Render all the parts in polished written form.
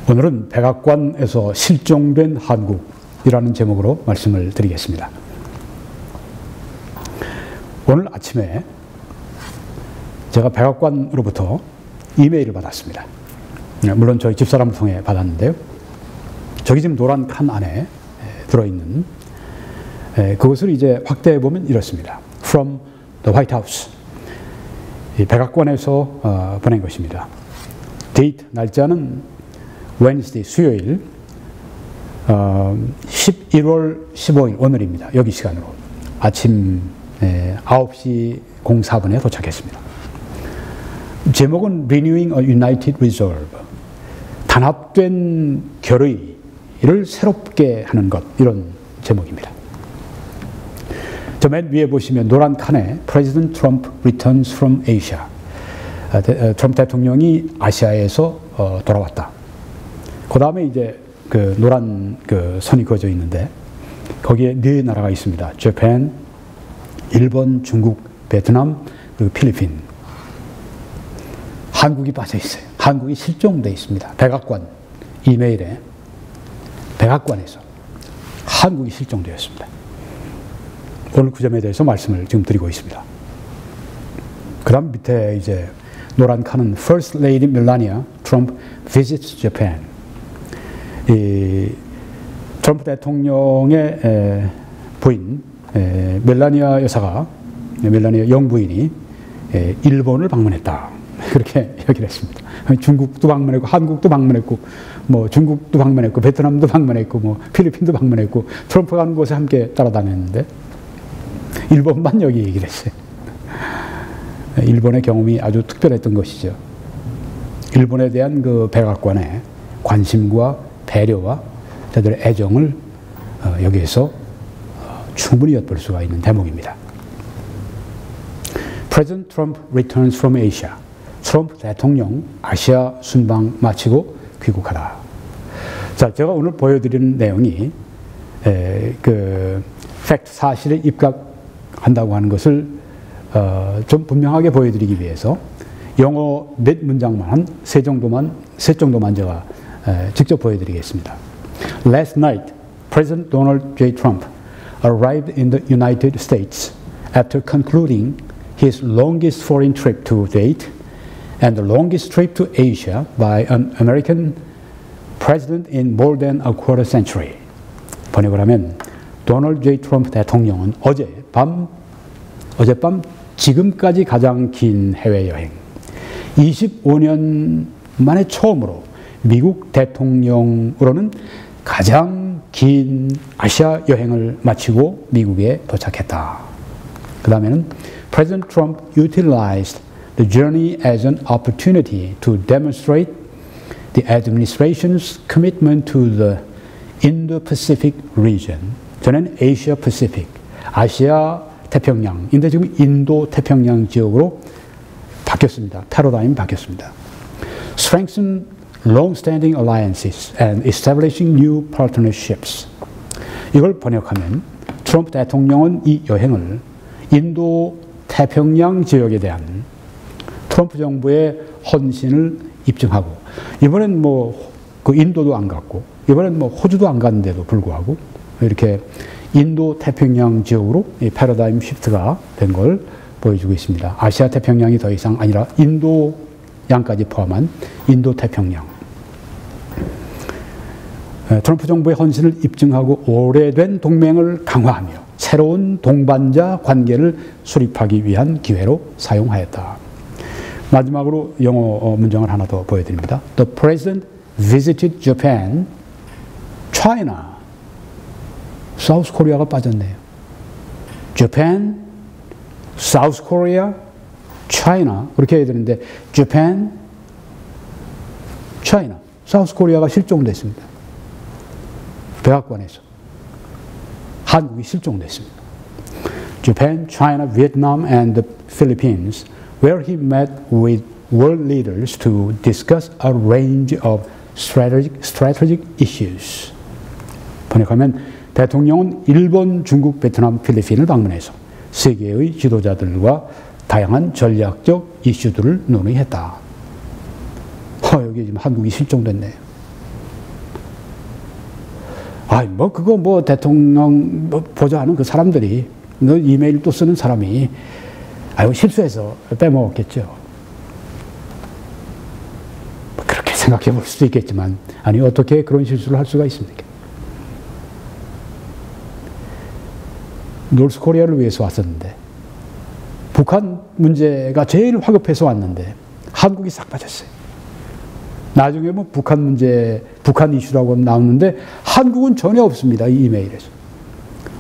오늘은 백악관에서 실종된 한국이라는 제목으로 말씀을 드리겠습니다. 오늘 아침에 제가 백악관으로부터 이메일을 받았습니다. 물론 저희 집사람을 통해 받았는데요. 저기 지금 노란 칸 안에 들어있는 그것을 이제 확대해 보면 이렇습니다. From the White House. 이 백악관에서 보낸 것입니다. 데이트 날짜는 Wednesday 수요일 11월 15일 오늘입니다. 여기 시간으로 아침 9시 04분에 도착했습니다. 제목은 Renewing a United Resolve, 단합된 결의를 새롭게 하는 것, 이런 제목입니다. 저 맨 위에 보시면 노란 칸에 President Trump returns from Asia, 트럼프 대통령이 아시아에서 돌아왔다. 그 다음에 이제 그 노란 그 선이 그어져 있는데 거기에 네 나라가 있습니다. 재팬, 일본, 중국, 베트남, 그리고 필리핀. 한국이 빠져 있어요. 한국이 실종되어 있습니다. 백악관 이메일에 백악관에서 한국이 실종되었습니다. 오늘 그 점에 대해서 말씀을 지금 드리고 있습니다. 그 다음 밑에 이제 노란 칸은 First Lady Melania Trump visits Japan. 이 트럼프 대통령의 부인 멜라니아 여사가, 멜라니아 영부인이 일본을 방문했다. 그렇게 얘기를 했습니다. 중국도 방문했고, 한국도 방문했고, 뭐 중국도 방문했고, 베트남도 방문했고, 뭐 필리핀도 방문했고, 트럼프가 가는 곳에 함께 따라다녔는데 일본만 여기 얘기를 했어요. 일본의 경험이 아주 특별했던 것이죠. 일본에 대한 그 백악관의 관심과 배려와 저들의 애정을 여기에서 충분히 엿볼 수가 있는 대목입니다. President Trump returns from Asia. 트럼프 대통령 아시아 순방 마치고 귀국하다. 자, 제가 오늘 보여드리는 내용이 그 팩트 사실에 입각한다고 하는 것을 좀 분명하게 보여드리기 위해서 영어 몇 문장만 한 세 정도만 제가 직접 보여드리겠습니다. Last night, President Donald J. Trump arrived in the United States after concluding his longest foreign trip to date and the longest trip to Asia by an American president in more than a quarter century. 번역을 하면 도널드 J. 트럼프 대통령은 어젯밤 지금까지 가장 긴 해외여행, 25년 만에 처음으로 미국 대통령으로는 가장 긴 아시아 여행을 마치고 미국에 도착했다. 그 다음에는 President Trump utilized the journey as an opportunity to demonstrate the administration's commitment to the Indo-Pacific region. 저는 Asia Pacific, 아시아 태평양인데 지금 인도 태평양 지역으로 바뀌었습니다. 패러다임이 바뀌었습니다. Strengthen long-standing alliances and establishing new partnerships. 이걸 번역하면 트럼프 대통령은 이 여행을 인도 태평양 지역에 대한 트럼프 정부의 헌신을 입증하고, 이번엔 뭐 그 인도도 안 갔고, 이번엔 뭐 호주도 안 갔는데도 불구하고 이렇게 인도 태평양 지역으로 이 패러다임 시프트가 된 걸 보여주고 있습니다. 아시아 태평양이 더 이상 아니라 인도 양까지 포함한 인도 태평양. 트럼프 정부의 헌신을 입증하고 오래된 동맹을 강화하며 새로운 동반자 관계를 수립하기 위한 기회로 사용하였다. 마지막으로 영어 문장을 하나 더 보여드립니다. The President visited Japan, China. 사우스 코리아가 빠졌네요. Japan, South Korea, China. 그렇게 해야 되는데 Japan, China. 사우스 코리아가 실종됐습니다. 백악관에서 한국이 실종됐습니다. Japan, China, Vietnam and the Philippines, where he met with world leaders to discuss a range of strategic issues. 번역하면 대통령은 일본, 중국, 베트남, 필리핀을 방문해서 세계의 지도자들과 다양한 전략적 이슈들을 논의했다. 여기 지금 한국이 실종됐네요. 아이, 뭐, 그거 뭐 대통령 보좌하는 그 사람들이, 너 이메일 또 쓰는 사람이, 아이고, 실수해서 빼먹었겠죠. 그렇게 생각해 볼 수도 있겠지만, 아니, 어떻게 그런 실수를 할 수가 있습니까? 노스 코리아를 위해서 왔었는데, 북한 문제가 제일 화급해서 왔는데, 한국이 싹 빠졌어요. 나중에 뭐 북한 문제, 북한 이슈라고 나오는데 한국은 전혀 없습니다. 이 이메일에서.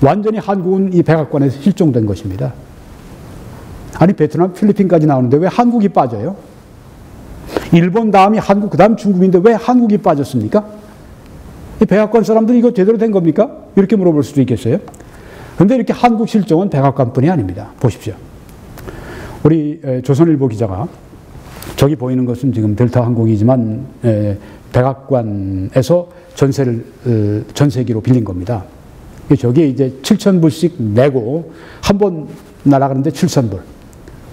완전히 한국은 이 백악관에서 실종된 것입니다. 아니, 베트남, 필리핀까지 나오는데 왜 한국이 빠져요? 일본 다음이 한국, 그 다음 중국인데 왜 한국이 빠졌습니까? 이 백악관 사람들이 이거 제대로 된 겁니까? 이렇게 물어볼 수도 있겠어요. 그런데 이렇게 한국 실종은 백악관뿐이 아닙니다. 보십시오. 우리 조선일보 기자가 저기 보이는 것은 지금 델타 항공이지만 백악관에서 전세기로 빌린 겁니다. 저기에 이제 7,000불씩 내고 한 번 날아가는데 7,000불.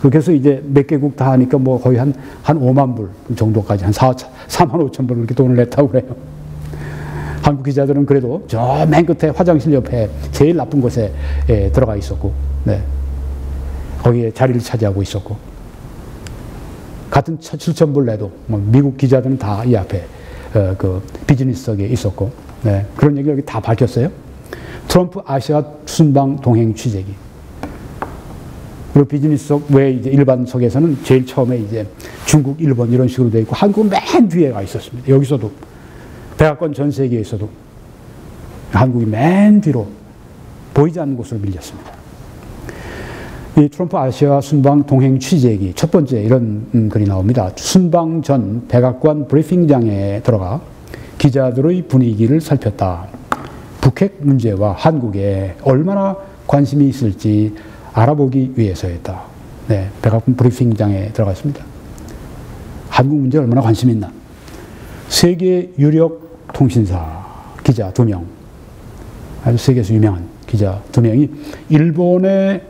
그렇게 해서 이제 몇 개국 다 하니까 뭐 거의 한 5만 불 정도까지 한 4만 5천 불 이렇게 돈을 냈다고 그래요. 한국 기자들은 그래도 저 맨 끝에 화장실 옆에 제일 나쁜 곳에 들어가 있었고, 네. 거기에 자리를 차지하고 있었고, 같은 7,000불 내도 뭐 미국 기자들은 다 이 앞에 그 비즈니스석에 있었고, 네. 그런 얘기를 여기 다 밝혔어요. 트럼프 아시아 순방 동행 취재기. 그리고 비즈니스석 외에 이제 일반석에서는 제일 처음에 이제 중국, 일본 이런 식으로 돼 있고, 한국은 맨 뒤에 가 있었습니다. 여기서도 백악관 전 세계에서도 한국이 맨 뒤로 보이지 않는 곳으로 밀렸습니다. 이 트럼프 아시아 순방 동행 취재기 첫 번째 이런 글이 나옵니다. 순방 전 백악관 브리핑장에 들어가 기자들의 분위기를 살폈다. 북핵 문제와 한국에 얼마나 관심이 있을지 알아보기 위해서였다. 네, 백악관 브리핑장에 들어갔습니다. 한국 문제에 얼마나 관심이 있나. 세계 유력 통신사 기자 2명, 아주 세계에서 유명한 기자 2명이 일본에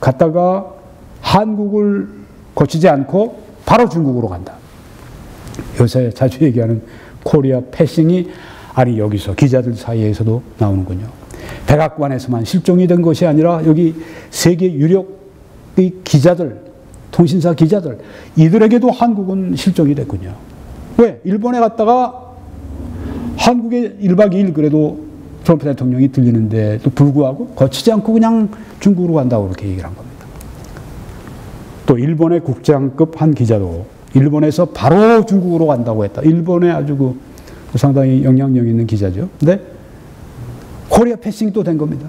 갔다가 한국을 거치지 않고 바로 중국으로 간다. 요새 자주 얘기하는 코리아 패싱이 아니 여기서 기자들 사이에서도 나오는군요. 백악관에서만 실종이 된 것이 아니라 여기 세계 유력의 기자들, 통신사 기자들, 이들에게도 한국은 실종이 됐군요. 왜? 일본에 갔다가 한국에 1박 2일 그래도 트럼프 대통령이 들리는데도 불구하고 거치지 않고 그냥 중국으로 간다고 그렇게 얘기를 한 겁니다. 또 일본의 국장급 한 기자도 일본에서 바로 중국으로 간다고 했다. 일본에 아주 그 상당히 영향력 있는 기자죠. 근데 코리아 패싱이 또 된 겁니다.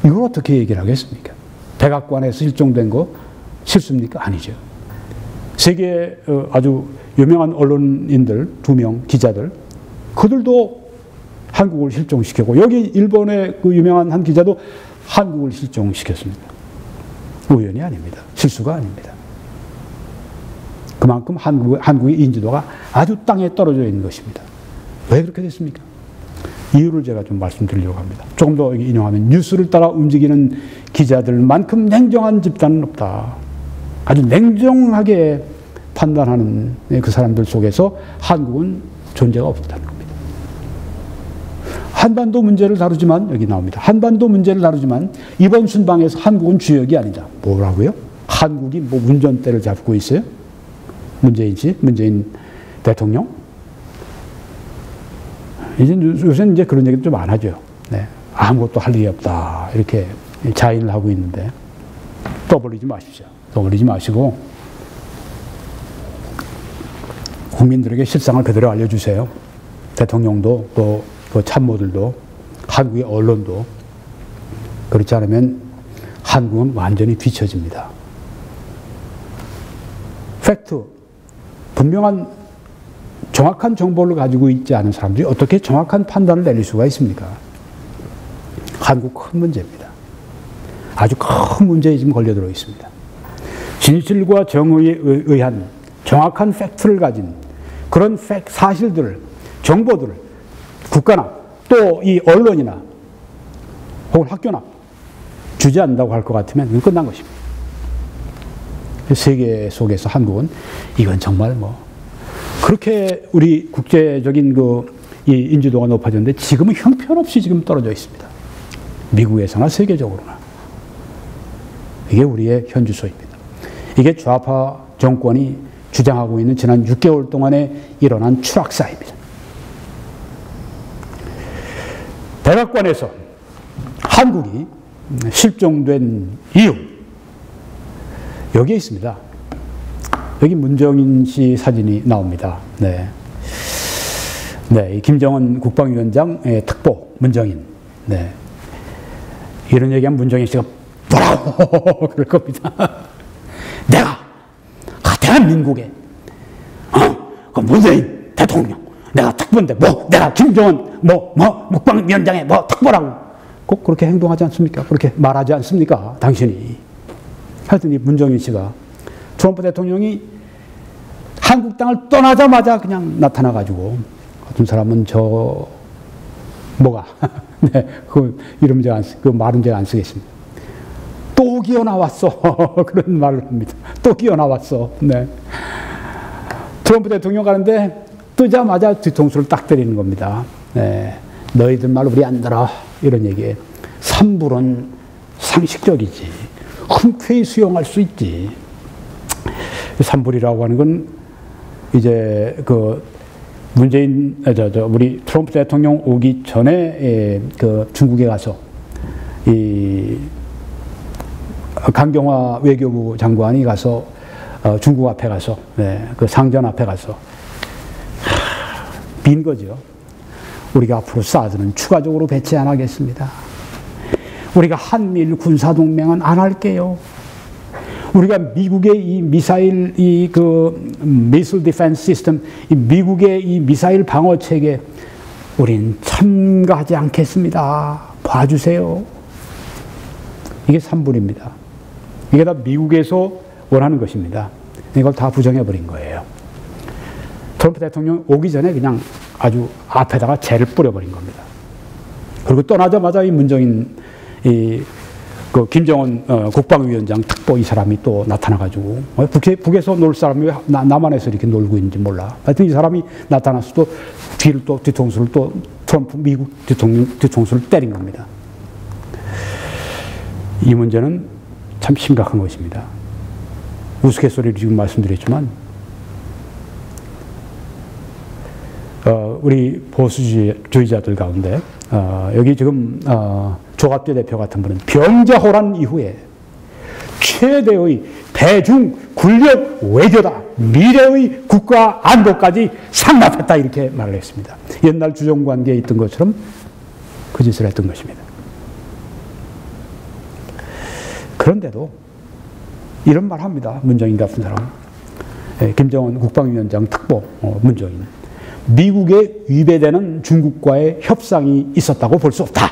이걸 어떻게 얘기를 하겠습니까? 백악관에서 실종된 거 실수입니까? 아니죠. 세계 아주 유명한 언론인들 2명 기자들 그들도 한국을 실종시켰고 여기 일본의 그 유명한 한 기자도 한국을 실종시켰습니다. 우연이 아닙니다. 실수가 아닙니다. 그만큼 한국의 인지도가 아주 땅에 떨어져 있는 것입니다. 왜 그렇게 됐습니까? 이유를 제가 좀 말씀드리려고 합니다. 조금 더 인용하면 뉴스를 따라 움직이는 기자들만큼 냉정한 집단은 없다. 아주 냉정하게 판단하는 그 사람들 속에서 한국은 존재가 없다는 겁니다. 한반도 문제를 다루지만 여기 나옵니다. 한반도 문제를 다루지만 이번 순방에서 한국은 주역이 아니다. 뭐라고요? 한국이 뭐 운전대를 잡고 있어요? 문재인 대통령? 요새는 이제 그런 얘기도 좀 안 하죠. 네. 아무것도 할 일이 없다. 이렇게 자인을 하고 있는데 떠벌리지 마십시오. 떠벌리지 마시고 국민들에게 실상을 그대로 알려주세요. 대통령도 또 그 참모들도 한국의 언론도 그렇지 않으면 한국은 완전히 뒤처집니다. 팩트, 분명한 정확한 정보를 가지고 있지 않은 사람들이 어떻게 정확한 판단을 내릴 수가 있습니까? 한국 큰 문제입니다. 아주 큰 문제에 지금 걸려들어 있습니다. 진실과 정의에 의한 정확한 팩트를 가진 그런 사실들을, 정보들을 국가나 또 이 언론이나 혹은 학교나 주지 않는다고 할 것 같으면 이건 끝난 것입니다. 세계 속에서 한국은 이건 정말 뭐 그렇게 우리 국제적인 그 이 인지도가 높아졌는데 지금은 형편없이 지금 떨어져 있습니다. 미국에서나 세계적으로나. 이게 우리의 현주소입니다. 이게 좌파 정권이 주장하고 있는 지난 6개월 동안에 일어난 추락사입니다. 백악관에서 한국이 실종된 이유, 여기에 있습니다. 여기 문정인 씨 사진이 나옵니다. 네. 네, 김정은 국방위원장의 특보, 문정인. 네. 이런 얘기하면 문정인 씨가 뭐라고 그럴 겁니다. 내가 대한민국에 그 문재인 대통령 내가 특보인데 내가 김정은 국방위원장의 특보라고 꼭 그렇게 행동하지 않습니까? 그렇게 말하지 않습니까? 당신이. 하여튼 이 문정인 씨가 트럼프 대통령이 한국 땅을 떠나자마자 그냥 나타나가지고 어떤 사람은 네, 그 이름 제가 그 말은 제가 안 쓰겠습니다. 또 기어 나왔어. 그런 말을 합니다. 또 기어 나왔어. 네. 트럼프 대통령 가는데 뜨자마자 뒤통수를 딱 때리는 겁니다. 네. 너희들 말 우리 안 들어. 이런 얘기예요. 산불은 상식적이지. 흔쾌히 수용할 수 있지. 산불이라고 하는 건 이제 그 문재인, 우리 트럼프 대통령 오기 전에 그 중국에 가서 이 강경화 외교부 장관이 가서 중국 앞에 가서 네, 그 상전 앞에 가서 빈 거죠. 우리가 앞으로 사드는 추가적으로 배치 안 하겠습니다. 우리가 한미일 군사동맹은 안 할게요. 우리가 미국의 이 미사일, 미사일 디펜스 시스템, 이 미국의 이 미사일 방어 체계, 우린 참가하지 않겠습니다. 봐주세요. 이게 산불입니다. 이게 다 미국에서 원하는 것입니다. 이걸 다 부정해버린 거예요. 트럼프 대통령 오기 전에 그냥 아주 앞에다가 재를 뿌려버린 겁니다. 그리고 떠나자마자 이 문정인, 그 김정은 국방위원장 특보 이 사람이 또 나타나가지고 북에서 놀 사람이 왜 남한에서 이렇게 놀고 있는지 몰라. 하여튼 이 사람이 나타나서 또 뒤통수를 또 트럼프 미국 대통령 뒤통수를 때린 겁니다. 이 문제는 참 심각한 것입니다. 우스갯소리로 지금 말씀드렸지만 우리 보수주의자들 가운데 여기 지금 조갑재 대표 같은 분은 병자호란 이후에 최대의 대중 군력 외교다. 미래의 국가 안보까지 상납했다. 이렇게 말을 했습니다. 옛날 주정관계에 있던 것처럼 그 짓을 했던 것입니다. 그런데도 이런 말 합니다. 문정인 같은 사람. 김정은 국방위원장 특보 문정인. 미국에 위배되는 중국과의 협상이 있었다고 볼 수 없다.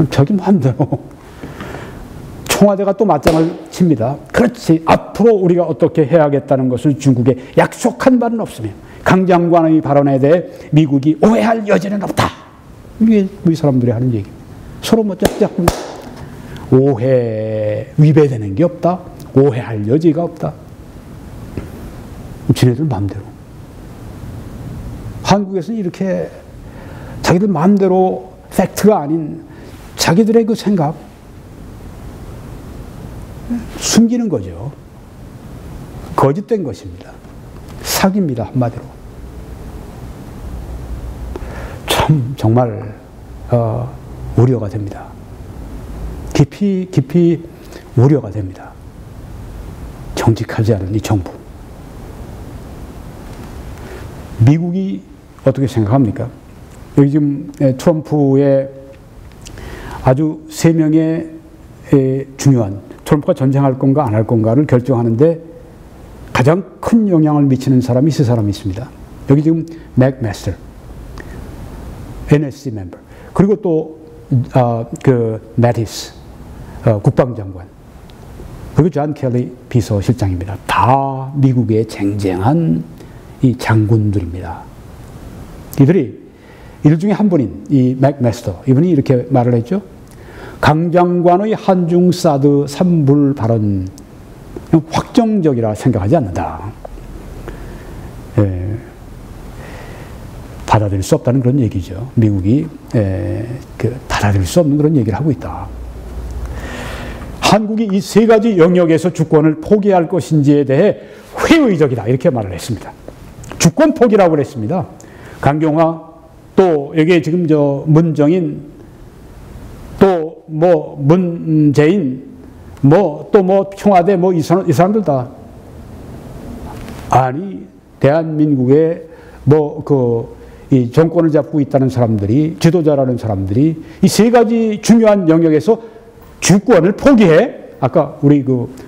저기 마음대로 청와대가 또 맞장을 칩니다. 그렇지. 앞으로 우리가 어떻게 해야겠다는 것을 중국에 약속한 바는 없으며 강 장관의 발언에 대해 미국이 오해할 여지는 없다. 이게 우리 사람들이 하는 얘기입니다. 서로 뭐 짝짝꿍 오해 위배되는 게 없다. 오해할 여지가 없다. 지네들 마음대로. 한국에서는 이렇게 자기들 마음대로 팩트가 아닌 자기들의 그 생각 숨기는 거죠. 거짓된 것입니다. 사기입니다. 한마디로. 참 정말 우려가 됩니다. 깊이 우려가 됩니다. 정직하지 않은 이 정부. 미국이 어떻게 생각합니까? 여기 지금 트럼프의 아주 3명의 중요한 트럼프가 전쟁할 건가 안 할 건가를 결정하는데 가장 큰 영향을 미치는 사람이 세 사람이 있습니다. 여기 지금 맥마스터, NSC 멤버, 그리고 또 그 매티스 국방장관, 그리고 존 켈리 비서실장입니다. 다 미국의 쟁쟁한 이 장군들입니다. 이들 중에 한 분인 이 맥마스터, 이분이 이렇게 말을 했죠. 강 장관의 한중 사드 산불 발언 확정적이라 생각하지 않는다. 예. 받아들일 수 없다는 그런 얘기죠. 미국이 받아들일 수 없는 그런 얘기를 하고 있다. 한국이 이 세 가지 영역에서 주권을 포기할 것인지에 대해 회의적이다 이렇게 말을 했습니다. 주권 포기라고 그랬습니다. 강경화 또 여기에 지금 문정인 또 뭐 문재인 또 청와대 이 사람들 다 아니 대한민국의 이 정권을 잡고 있다는 사람들이 지도자라는 사람들이 이 세 가지 중요한 영역에서 주권을 포기해 아까 우리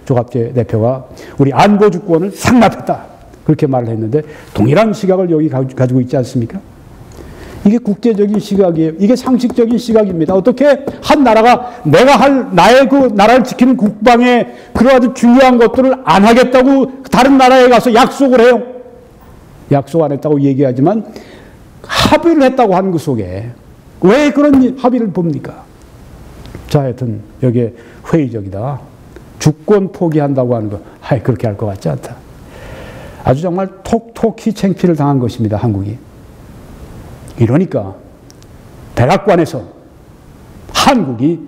조갑재 대표가 우리 안보 주권을 상납했다 그렇게 말을 했는데 동일한 시각을 여기 가지고 있지 않습니까? 이게 국제적인 시각이에요. 이게 상식적인 시각입니다. 어떻게 한 나라가 내가 나의 나라를 지키는 국방에 그러한 중요한 것들을 안 하겠다고 다른 나라에 가서 약속을 해요. 약속 안 했다고 얘기하지만 합의를 했다고 하는 그 속에 왜 그런 합의를 봅니까? 자, 하여튼 여기에 회의적이다. 주권 포기한다고 하는 거 그렇게 할 것 같지 않다. 아주 정말 톡톡히 창피를 당한 것입니다. 한국이. 이러니까 백악관에서 한국이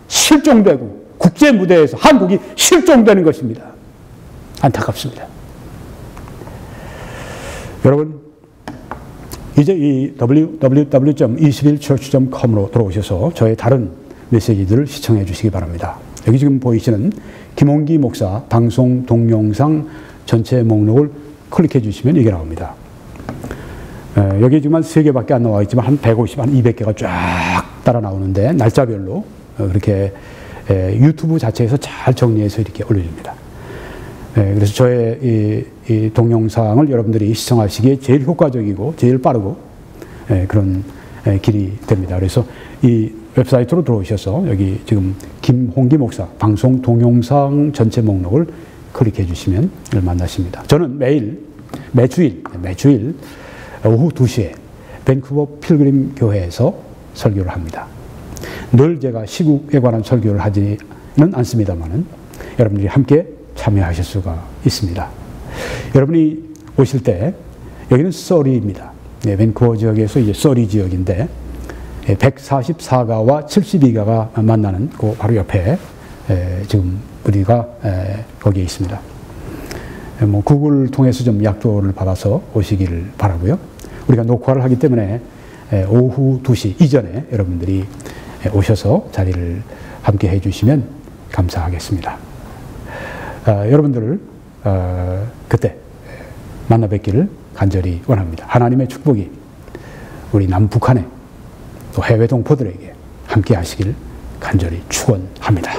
실종되고 국제 무대에서 한국이 실종되는 것입니다. 안타깝습니다. 여러분 이제 이 www.21church.com으로 들어오셔서 저의 다른 메시지들을 시청해 주시기 바랍니다. 여기 지금 보이시는 김홍기 목사 방송 동영상 전체 목록을 클릭해 주시면 이게 나옵니다. 여기 지금 한 3개밖에 안 나와 있지만 한 150, 한 200개가 쫙 따라 나오는데 날짜별로 그렇게 유튜브 자체에서 잘 정리해서 이렇게 올려줍니다. 그래서 저의 이 동영상을 여러분들이 시청하시기에 제일 효과적이고 제일 빠르고 그런 길이 됩니다. 그래서 이 웹사이트로 들어오셔서 여기 지금 김홍기 목사 방송 동영상 전체 목록을 클릭해 주시면 만나십니다. 저는 매주일 오후 2시에 밴쿠버 필그림 교회에서 설교를 합니다. 늘 제가 시국에 관한 설교를 하지는 않습니다만은 여러분들이 함께 참여하실 수가 있습니다. 여러분이 오실 때 여기는 서리입니다. 밴쿠버 지역에서 이제 서리 지역인데 144가와 72가가 만나는 그 바로 옆에 지금 우리가 거기에 있습니다. 구글을 통해서 좀 약조를 받아서 오시기를 바라고요. 우리가 녹화를 하기 때문에 오후 2시 이전에 여러분들이 오셔서 자리를 함께 해주시면 감사하겠습니다. 여러분들을 그때 만나 뵙기를 간절히 원합니다. 하나님의 축복이 우리 남북한에 또 해외 동포들에게 함께 하시기를 간절히 축원합니다.